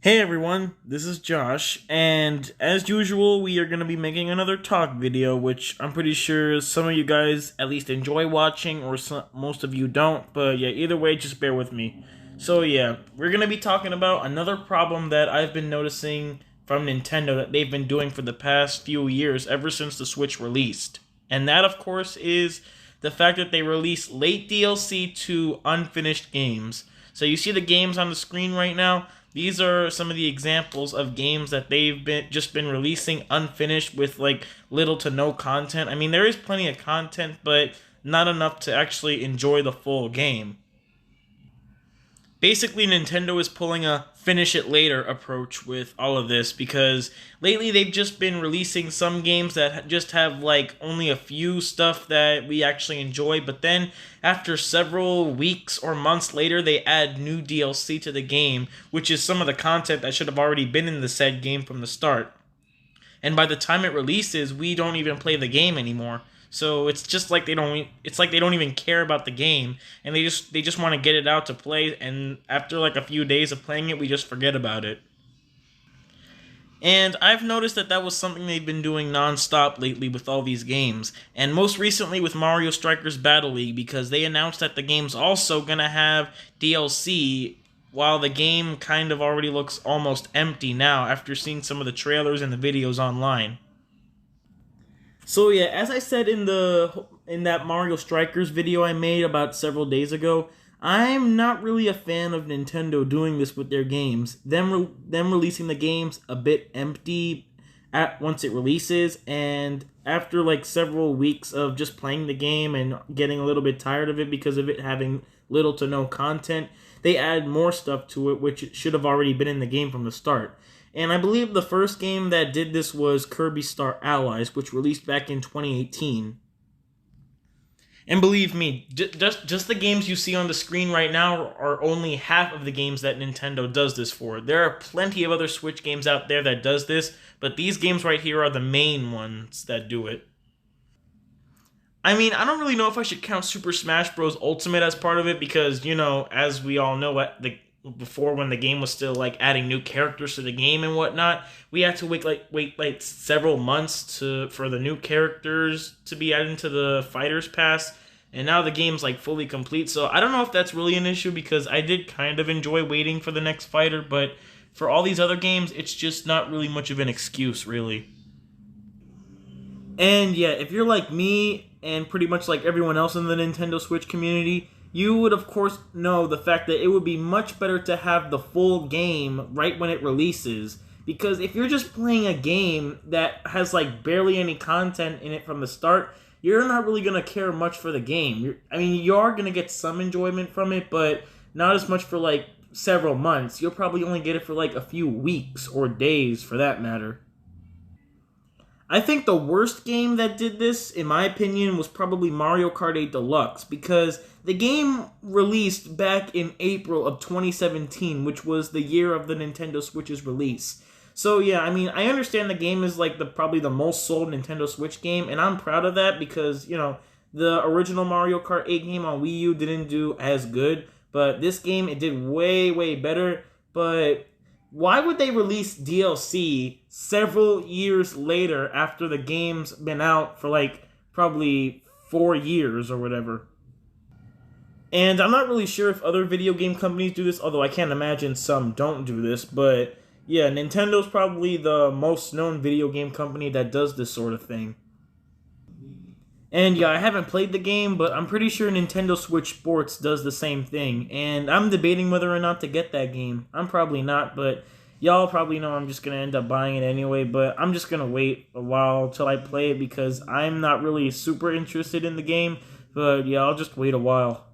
Hey everyone, this is Josh, and as usual, we are going to be making another talk video, which I'm pretty sure some of you guys at least enjoy watching, or most of you don't, but yeah, either way, just bear with me. So yeah, we're going to be talking about another problem that I've been noticing from Nintendo that they've been doing for the past few years, ever since the Switch released. And that, of course, is the fact that they release late DLC to unfinished games. So you see the games on the screen right now. These are some of the examples of games that they've been releasing unfinished with like little to no content. I mean, there is plenty of content, but not enough to actually enjoy the full game. Basically, Nintendo is pulling a finish it later approach with all of this because lately they've just been releasing some games that just have like only a few stuff that we actually enjoy, but then after several weeks or months later they add new DLC to the game, which is some of the content that should have already been in the said game from the start. And by the time it releases, we don't even play the game anymore. So it's just like they don't even care about the game, and they just want to get it out to play, and after like a few days of playing it, we just forget about it. And I've noticed that that was something they've been doing nonstop lately with all these games, and most recently with Mario Strikers Battle League, because they announced that the game's also gonna have DLC, while the game kind of already looks almost empty now after seeing some of the trailers and the videos online. So yeah, as I said in that Mario Strikers video I made about several days ago, I'm not really a fan of Nintendo doing this with their games. Them releasing the games a bit empty at once it releases, and after like several weeks of just playing the game and getting a little bit tired of it because of it having little to no content, they add more stuff to it which should have already been in the game from the start. And I believe the first game that did this was Kirby Star Allies, which released back in 2018. And believe me, just the games you see on the screen right now are only half of the games that Nintendo does this for. There are plenty of other Switch games out there that does this, but these games right here are the main ones that do it. I mean, I don't really know if I should count Super Smash Bros. Ultimate as part of it because, you know, as we all know, before when the game was still like adding new characters to the game and whatnot, we had to wait several months for the new characters to be added into the Fighters Pass, and now the game's like fully complete. So I don't know if that's really an issue because I did kind of enjoy waiting for the next fighter, but for all these other games, it's just not really much of an excuse, really. And yeah, if you're like me and pretty much like everyone else in the Nintendo Switch community, you would of course know the fact that it would be much better to have the full game right when it releases. Because if you're just playing a game that has like barely any content in it from the start, you're not really going to care much for the game. You are going to get some enjoyment from it, but not as much for like several months. You'll probably only get it for like a few weeks or days for that matter. I think the worst game that did this, in my opinion, was probably Mario Kart 8 Deluxe, because the game released back in April of 2017, which was the year of the Nintendo Switch's release. So yeah, I mean, I understand the game is like probably the most sold Nintendo Switch game, and I'm proud of that because, you know, the original Mario Kart 8 game on Wii U didn't do as good, but this game, it did way, way better. But why would they release DLC several years later after the game's been out for like probably 4 years or whatever? And I'm not really sure if other video game companies do this, although I can't imagine some don't do this, but yeah, Nintendo's probably the most known video game company that does this sort of thing. And yeah, I haven't played the game, but I'm pretty sure Nintendo Switch Sports does the same thing. And I'm debating whether or not to get that game. I'm probably not, but y'all probably know I'm just going to end up buying it anyway. But I'm just going to wait a while till I play it because I'm not really super interested in the game. But yeah, I'll just wait a while.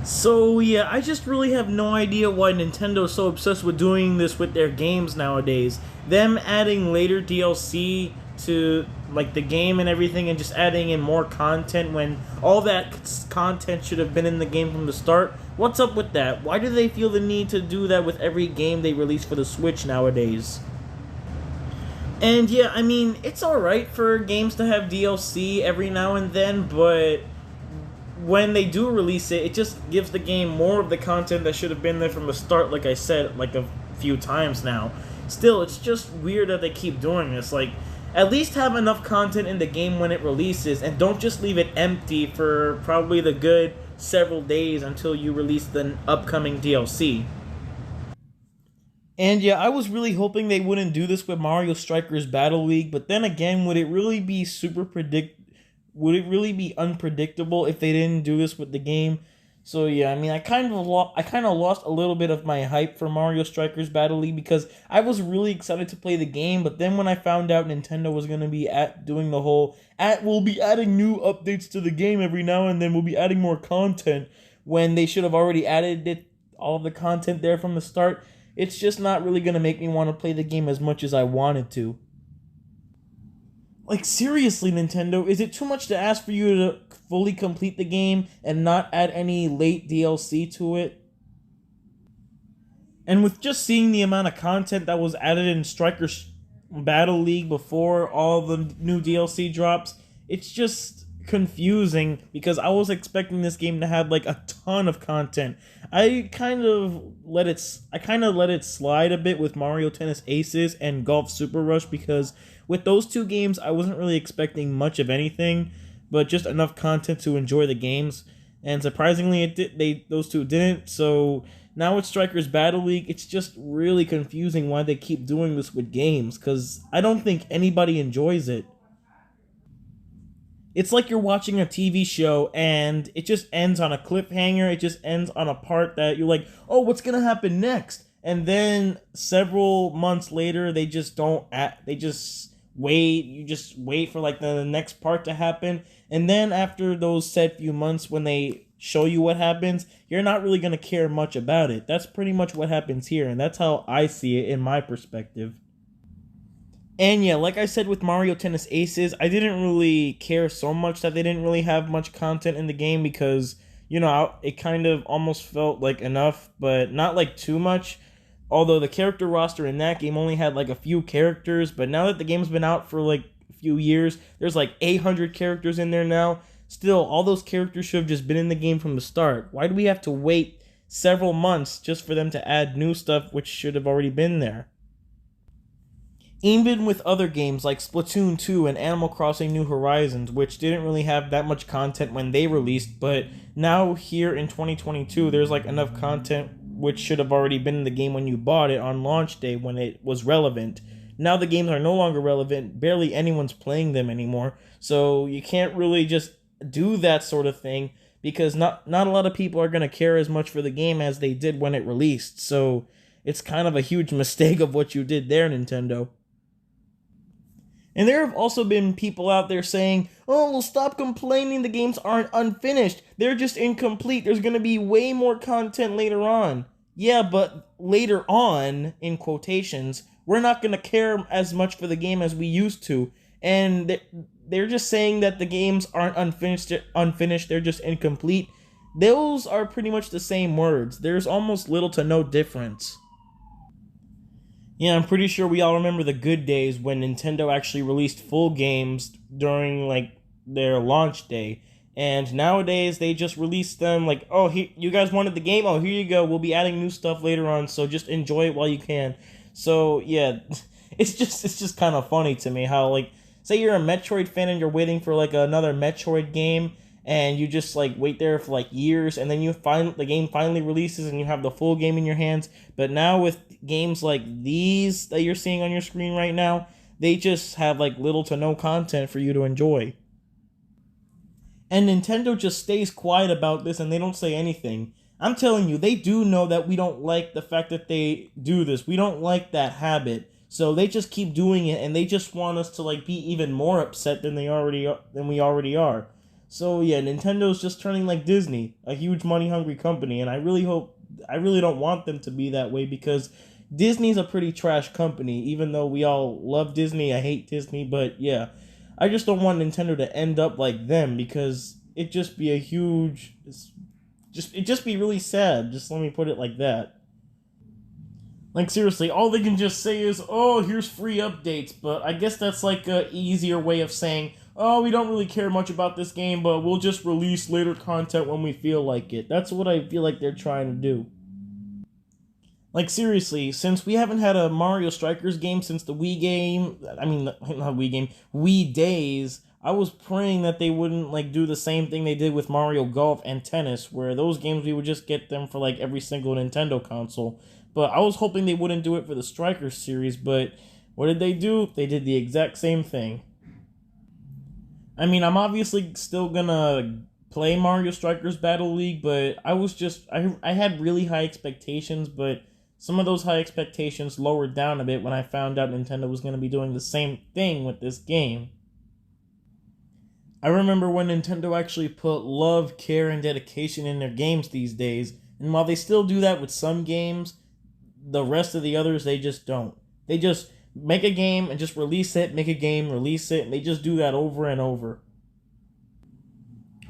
So yeah, I just really have no idea why Nintendo is so obsessed with doing this with their games nowadays. Them adding later DLC to like the game and everything and just adding in more content when all that content should have been in the game from the start. What's up with that? Why do they feel the need to do that with every game they release for the Switch nowadays? And yeah, I mean, it's alright for games to have DLC every now and then, but when they do release it, it just gives the game more of the content that should have been there from the start, like I said, like a few times now. Still, it's just weird that they keep doing this. Like, at least have enough content in the game when it releases, and don't just leave it empty for probably the good several days until you release the upcoming DLC. And yeah, I was really hoping they wouldn't do this with Mario Strikers Battle League, but then again, would it really be would it really be unpredictable if they didn't do this with the game? So yeah, I mean, I kind of lost a little bit of my hype for Mario Strikers Battle League because I was really excited to play the game, but then when I found out Nintendo was going to be doing the whole we'll be adding new updates to the game every now and then, we'll be adding more content when they should have already added all of the content there from the start, it's just not really going to make me want to play the game as much as I wanted to. Like, seriously, Nintendo, is it too much to ask for you to fully complete the game and not add any late DLC to it? And with just seeing the amount of content that was added in Strikers Battle League before all the new DLC drops, it's just confusing because I was expecting this game to have like a ton of content. I kind of let it slide a bit with Mario Tennis Aces and Golf Super Rush because with those two games I wasn't really expecting much of anything, but just enough content to enjoy the games. And surprisingly, those two didn't. So now with Strikers Battle League, it's just really confusing why they keep doing this with games because I don't think anybody enjoys it. It's like you're watching a TV show and it just ends on a cliffhanger. It just ends on a part that you're like, oh, what's going to happen next? And then several months later, they just don't they just wait. You just wait for like the next part to happen. And then after those said few months when they show you what happens, you're not really going to care much about it. That's pretty much what happens here. And that's how I see it in my perspective. And yeah, like I said with Mario Tennis Aces, I didn't really care so much that they didn't really have much content in the game because, you know, it kind of almost felt like enough, but not like too much. Although the character roster in that game only had like a few characters, but now that the game's been out for like a few years, there's like 800 characters in there now. Still, all those characters should have just been in the game from the start. Why do we have to wait several months just for them to add new stuff which should have already been there? Even with other games like Splatoon 2 and Animal Crossing New Horizons, which didn't really have that much content when they released, but now here in 2022, there's like enough content which should have already been in the game when you bought it on launch day when it was relevant. Now the games are no longer relevant, barely anyone's playing them anymore, so you can't really just do that sort of thing because not a lot of people are going to care as much for the game as they did when it released, so it's kind of a huge mistake of what you did there, Nintendo. And there have also been people out there saying, oh, well, stop complaining the games aren't unfinished. They're just incomplete. There's going to be way more content later on. Yeah, but later on, in quotations, we're not going to care as much for the game as we used to. And they're just saying that the games aren't unfinished, they're just incomplete. Those are pretty much the same words. There's almost little to no difference. Yeah, I'm pretty sure we all remember the good days when Nintendo actually released full games during, like, their launch day. And nowadays, they just release them like, oh, you guys wanted the game? Oh, here you go. We'll be adding new stuff later on, so just enjoy it while you can. So, yeah, it's just kind of funny to me how, like, say you're a Metroid fan and you're waiting for, like, another Metroid game, and you just like wait there for like years, and then the game finally releases and you have the full game in your hands. But now with games like these that you're seeing on your screen right now, they just have like little to no content for you to enjoy. And Nintendo just stays quiet about this and they don't say anything. I'm telling you, they do know that we don't like the fact that they do this. We don't like that habit. So they just keep doing it, and they just want us to like be even more upset than we already are. So yeah, Nintendo's just turning like Disney, a huge money-hungry company, and I really don't want them to be that way because Disney's a pretty trash company. Even though we all love Disney, I hate Disney, but yeah, I just don't want Nintendo to end up like them because it'd just be it'd just be really sad. Just let me put it like that. Like, seriously, all they can just say is, oh, here's free updates, but I guess that's like a easier way of saying, oh, we don't really care much about this game, but we'll just release later content when we feel like it. That's what I feel like they're trying to do. Like, seriously, since we haven't had a Mario Strikers game since the Wii game, I mean, not Wii game, Wii days, I was praying that they wouldn't, like, do the same thing they did with Mario Golf and Tennis, where those games we would just get them for, like, every single Nintendo console. But I was hoping they wouldn't do it for the Strikers series, but what did they do? They did the exact same thing. I mean, I'm obviously still gonna play Mario Strikers Battle League, but I had really high expectations, but some of those high expectations lowered down a bit when I found out Nintendo was going to be doing the same thing with this game. I remember when Nintendo actually put love, care, and dedication in their games these days, and while they still do that with some games, the rest of the others, they just don't. They just make a game and just release it, make a game, release it, and they just do that over and over.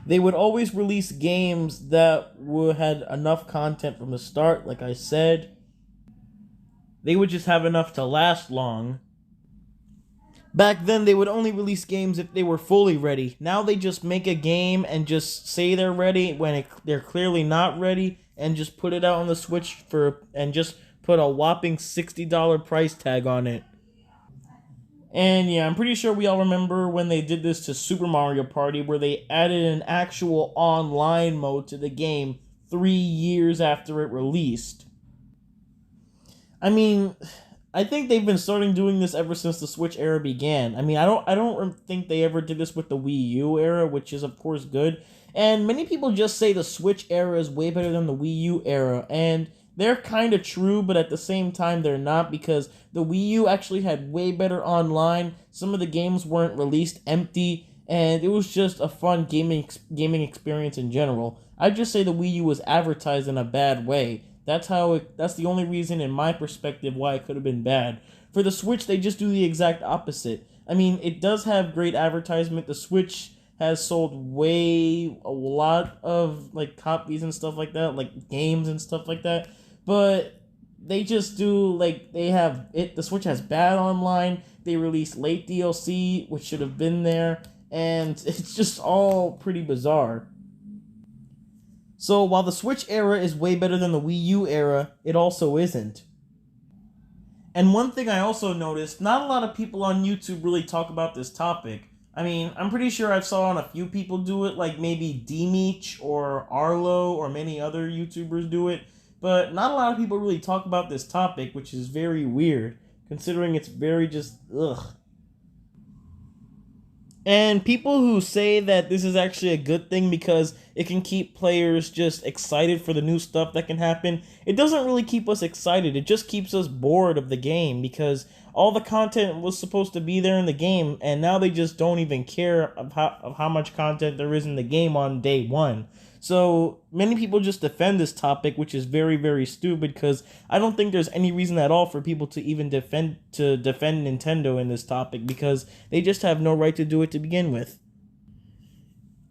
They would always release games that had enough content from the start, like I said. They would just have enough to last long. Back then, they would only release games if they were fully ready. Now they just make a game and just say they're ready when they're clearly not ready, and just put it out on the Switch and just put a whopping $60 price tag on it. And yeah, I'm pretty sure we all remember when they did this to Super Mario Party, where they added an actual online mode to the game 3 years after it released. I mean, I think they've been starting doing this ever since the Switch era began. I mean, I don't think they ever did this with the Wii U era, which is of course good. And many people just say the Switch era is way better than the Wii U era, and they're kind of true, but at the same time they're not, because the Wii U actually had way better online. Some of the games weren't released empty, and it was just a fun gaming experience in general. I'd just say the Wii U was advertised in a bad way. That's the only reason in my perspective why it could have been bad. For the Switch, they just do the exact opposite. I mean, it does have great advertisement. The Switch has sold a lot of like copies and stuff like that, like games and stuff like that. But they just do, like, the Switch has bad online. They release late DLC, which should have been there, and it's just all pretty bizarre. So while the Switch era is way better than the Wii U era, it also isn't. And one thing I also noticed, not a lot of people on YouTube really talk about this topic. I mean, I'm pretty sure I've saw a few people do it, like maybe D-Meech or Arlo or many other YouTubers do it, but not a lot of people really talk about this topic, which is very weird, considering it's very just, ugh. And people who say that this is actually a good thing because it can keep players just excited for the new stuff that can happen, it doesn't really keep us excited. It just keeps us bored of the game, because all the content was supposed to be there in the game, and now they just don't even care of how much content there is in the game on day one. So many people just defend this topic, which is very, very stupid, because I don't think there's any reason at all for people to even defend Nintendo in this topic, because they just have no right to do it to begin with.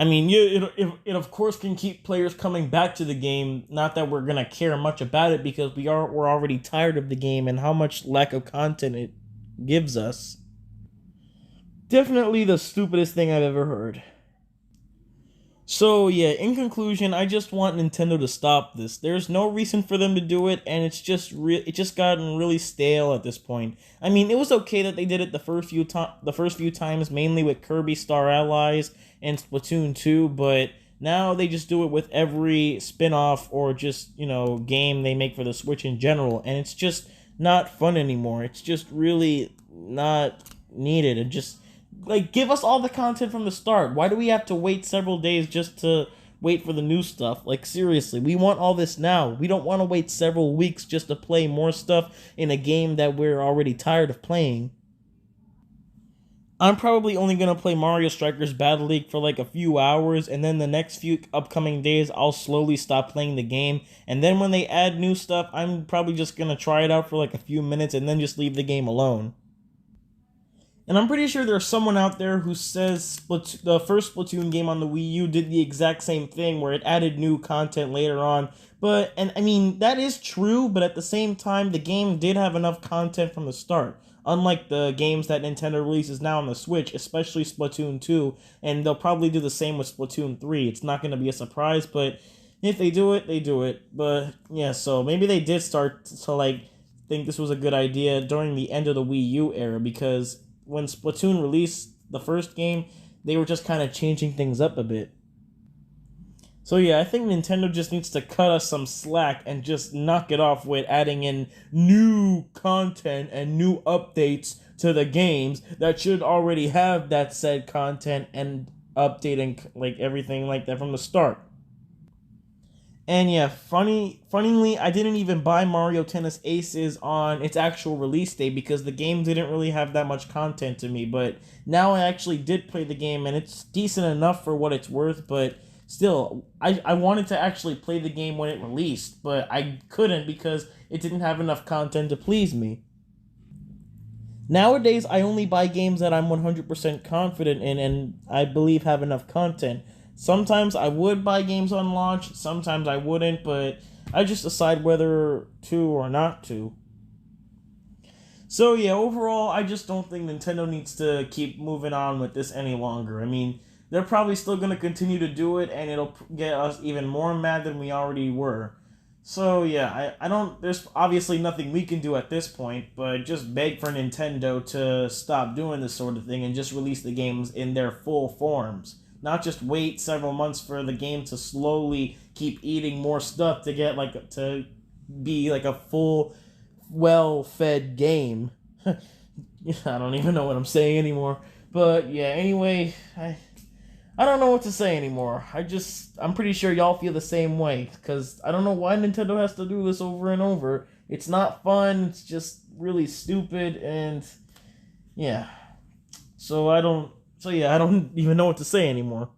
I mean, it of course can keep players coming back to the game. Not that we're gonna care much about it, because we're already tired of the game and how much lack of content it gives us. Definitely the stupidest thing I've ever heard. So yeah, in conclusion, I just want Nintendo to stop this. There's no reason for them to do it, and it's just gotten really stale at this point. I mean, it was okay that they did it the first few times, mainly with Kirby Star Allies and Splatoon 2, but now they just do it with every spin-off or just, game they make for the Switch in general, and it's just not fun anymore. It's just really not needed, and just give us all the content from the start. Why do we have to wait several days just to wait for the new stuff? Seriously, we want all this now. We don't want to wait several weeks just to play more stuff in a game that we're already tired of playing. I'm probably only going to play Mario Strikers Battle League for a few hours, and then the next few upcoming days, I'll slowly stop playing the game. And then when they add new stuff, I'm probably just going to try it out for a few minutes and then just leave the game alone. And I'm pretty sure there's someone out there who says the first Splatoon game on the Wii U did the exact same thing, where it added new content later on. And I mean, that is true, but at the same time, the game did have enough content from the start. unlike the games that Nintendo releases now on the Switch, especially Splatoon 2, and they'll probably do the same with Splatoon 3. It's not going to be a surprise, but if they do it, they do it. But yeah, so maybe they did start to like think this was a good idea during the end of the Wii U era, because when Splatoon released the first game, they were just kind of changing things up a bit. So yeah, I think Nintendo just needs to cut us some slack and just knock it off with adding in new content and new updates to the games that should already have that said content and updating like everything like that from the start. And yeah, funnily, I didn't even buy Mario Tennis Aces on its actual release date because the game didn't really have that much content to me. But now I actually did play the game, and it's decent enough for what it's worth, but still, I wanted to actually play the game when it released, but I couldn't because it didn't have enough content to please me. Nowadays, I only buy games that I'm 100% confident in and I believe have enough content. Sometimes I would buy games on launch, sometimes I wouldn't, but I just decide whether to or not to. So yeah, overall, I just don't think Nintendo needs to keep moving on with this any longer. I mean, they're probably still going to continue to do it, and it'll get us even more mad than we already were. So yeah, I don't, there's obviously nothing we can do at this point, but just beg for Nintendo to stop doing this sort of thing and just release the games in their full forms. Not just wait several months for the game to slowly keep eating more stuff to get like to be like a full, well-fed game. I don't even know what I'm saying anymore. But yeah, anyway, I don't know what to say anymore. I'm pretty sure y'all feel the same way, because I don't know why Nintendo has to do this over and over. It's not fun, it's just really stupid, and yeah. So I don't even know what to say anymore.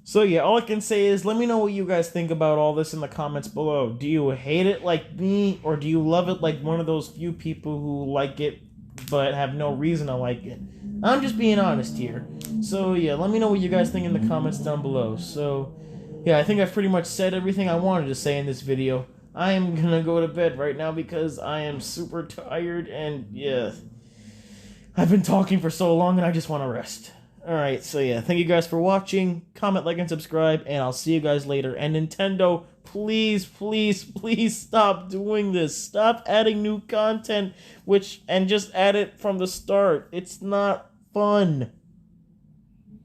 So yeah, all I can say is let me know what you guys think about all this in the comments below. Do you hate it like me, or do you love it like one of those few people who like it but have no reason to like it? I'm just being honest here. So yeah, let me know what you guys think in the comments down below. So yeah, I think I've pretty much said everything I wanted to say in this video. I am gonna go to bed right now because I am super tired, and yeah, I've been talking for so long and I just want to rest. Alright, so yeah, thank you guys for watching. Comment, like, and subscribe, and I'll see you guys later. And Nintendo, please, please, please stop doing this. Stop adding new content, and just add it from the start. It's not fun.